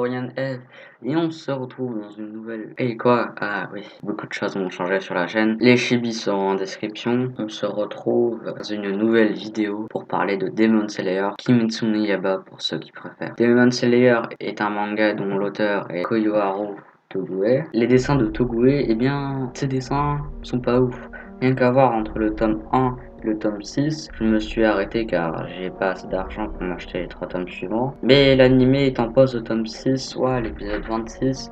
Florian F. Et on se retrouve dans une nouvelle... Et quoi? Ah oui, beaucoup de choses vont changer sur la chaîne. Les chibis seront en description. On se retrouve dans une nouvelle vidéo pour parler de Demon Slayer, Kimetsu no Yaiba pour ceux qui préfèrent. Demon Slayer est un manga dont l'auteur est Koyoharu Togue. Les dessins de Togue, eh bien, ces dessins sont pas ouf. Rien qu'à voir entre le tome 1 et le tome 6, je me suis arrêté car j'ai pas assez d'argent pour m'acheter les 3 tomes suivants. Mais l'animé est en pause au tome 6, soit à l'épisode 26.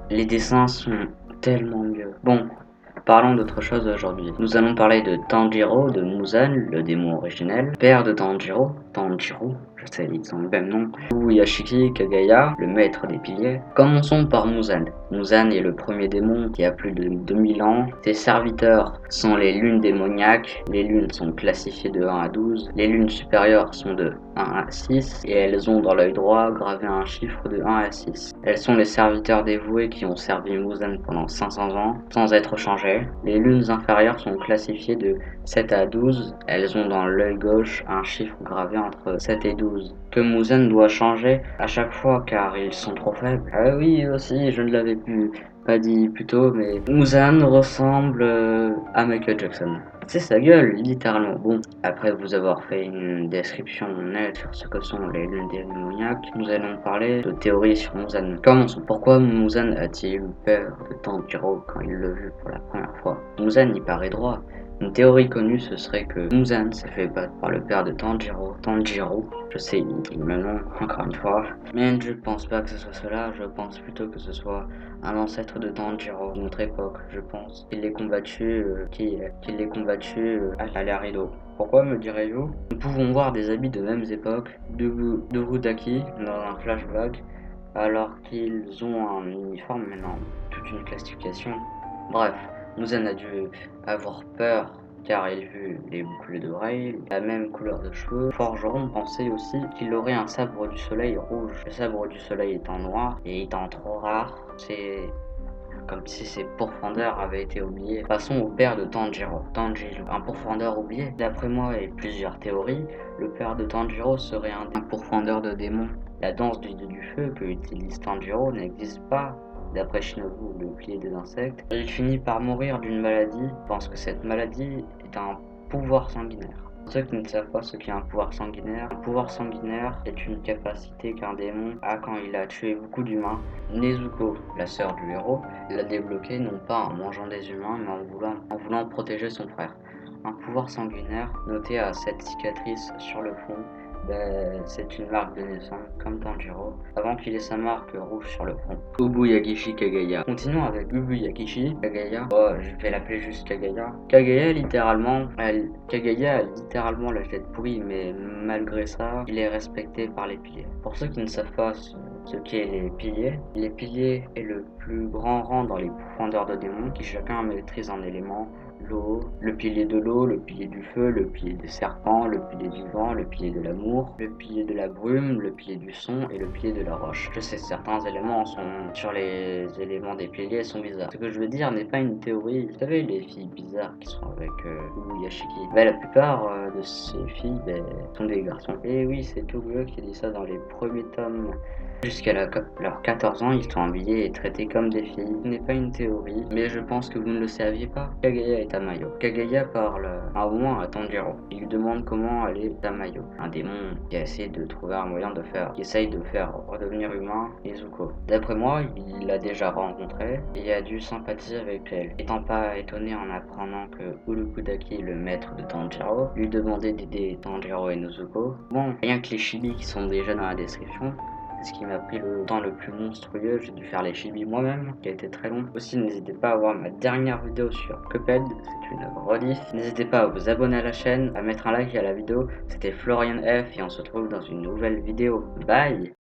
Les dessins sont tellement mieux. Bon, parlons d'autre chose aujourd'hui. Nous allons parler de Tanjiro de Muzan, le démon originel, père de Tanjiro, je sais, ils ont le même nom, ou Yashiki Kagaya, le maître des piliers. Commençons par Muzan. Muzan est le premier démon qui a plus de 2000 ans. Ses serviteurs sont les lunes démoniaques. Les lunes sont classifiées de 1 à 12. Les lunes supérieures sont de 1 à 6 et elles ont dans l'œil droit gravé un chiffre de 1 à 6. Elles sont les serviteurs dévoués qui ont servi Muzan pendant 500 ans sans être changés. Les lunes inférieures sont classifiées de 7 à 12. Elles ont dans l'œil gauche un chiffre gravé entre 7 et 12 que Muzan doit changer à chaque fois car ils sont trop faibles. Ah oui, aussi, je ne l'avais pas dit plus tôt, mais Muzan ressemble à Michael Jackson. C'est sa gueule, littéralement. Bon, après vous avoir fait une description nette sur ce que sont les lunes démoniaques, nous allons parler de théories sur Muzan. Commençons. Pourquoi Muzan a-t-il eu peur de Tanjiro quand il l'a vu pour la première fois? Muzan y paraît droit. Une théorie connue, ce serait que Muzan s'est fait battre par le père de Tanjiro. Tanjiro, je sais, il me nom encore une fois. Mais je pense pas que ce soit cela, je pense plutôt que ce soit un ancêtre de Tanjiro, de notre époque, je pense. Qu'il l'ait combattu, à l'Arido. Pourquoi me direz-vous? Nous pouvons voir des habits de mêmes époques, de Rudaki, dans un flashback, alors qu'ils ont un uniforme, mais non, toute une classification. Bref, Muzan a dû avoir peur car il vu les boucles d'oreilles, la même couleur de cheveux. Forgeron pensait aussi qu'il aurait un sabre du soleil rouge. Le sabre du soleil étant noir et étant trop rare, c'est comme si ses pourfendeurs avaient été oubliés. Passons au père de Tanjiro. Tanjiro, un pourfendeur oublié. D'après moi et plusieurs théories, le père de Tanjiro serait un pourfendeur de démons. La danse du dieu du feu que utilise Tanjiro n'existe pas. D'après Shinobu, le pilier des insectes, il finit par mourir d'une maladie. Je pense que cette maladie est un pouvoir sanguinaire. Pour ceux qui ne savent pas ce qu'est un pouvoir sanguinaire est une capacité qu'un démon a quand il a tué beaucoup d'humains. Nezuko, la sœur du héros, l'a débloqué non pas en mangeant des humains, mais en voulant protéger son frère. Un pouvoir sanguinaire noté à cette cicatrice sur le front. C'est une marque de naissance, comme Tanjiro, avant qu'il ait sa marque rouge sur le front. Ubu-Yakishi Kagaya. Continuons avec Ubu-Yakishi Kagaya. Oh, je vais l'appeler juste Kagaya. Kagaya a littéralement la tête pourrie, mais malgré ça, il est respecté par les piliers. Pour ceux qui ne savent pas ce qu'est les piliers est le plus grand rang dans les profondeurs de démons, qui chacun maîtrise un élément. L'eau, le pilier de l'eau, le pilier du feu, le pilier des serpents, le pilier du vent, le pilier de l'amour, le pilier de la brume, le pilier du son et le pilier de la roche. Je sais, certains éléments sur les éléments des piliers sont bizarres. Ce que je veux dire n'est pas une théorie. Vous savez, les filles bizarres qui sont avec Yashiki. La plupart de ces filles sont des garçons. Et oui, c'est Toguyo qui a dit ça dans les premiers tomes. Jusqu'à leurs 14 ans, ils sont habillés et traités comme des filles. Ce n'est pas une théorie, mais je pense que vous ne le saviez pas. Kagaya est Tamayo. Kagaya parle à un moment à Tanjiro. Il lui demande comment aller Tamayo, un démon qui essaie de trouver un moyen qui essaye de faire redevenir humain Nezuko. D'après moi, il l'a déjà rencontrée et a dû sympathiser avec elle. Étant pas étonné en apprenant que Urukudaki, le maître de Tanjiro, lui demandait d'aider Tanjiro et Nezuko. Bon, rien que les chibis qui sont déjà dans la description, ce qui m'a pris le temps le plus monstrueux, j'ai dû faire les chibis moi-même, qui a été très long. Aussi, n'hésitez pas à voir ma dernière vidéo sur Cuphead, c'est une rediff. N'hésitez pas à vous abonner à la chaîne, à mettre un like à la vidéo. C'était Florian F et on se retrouve dans une nouvelle vidéo. Bye!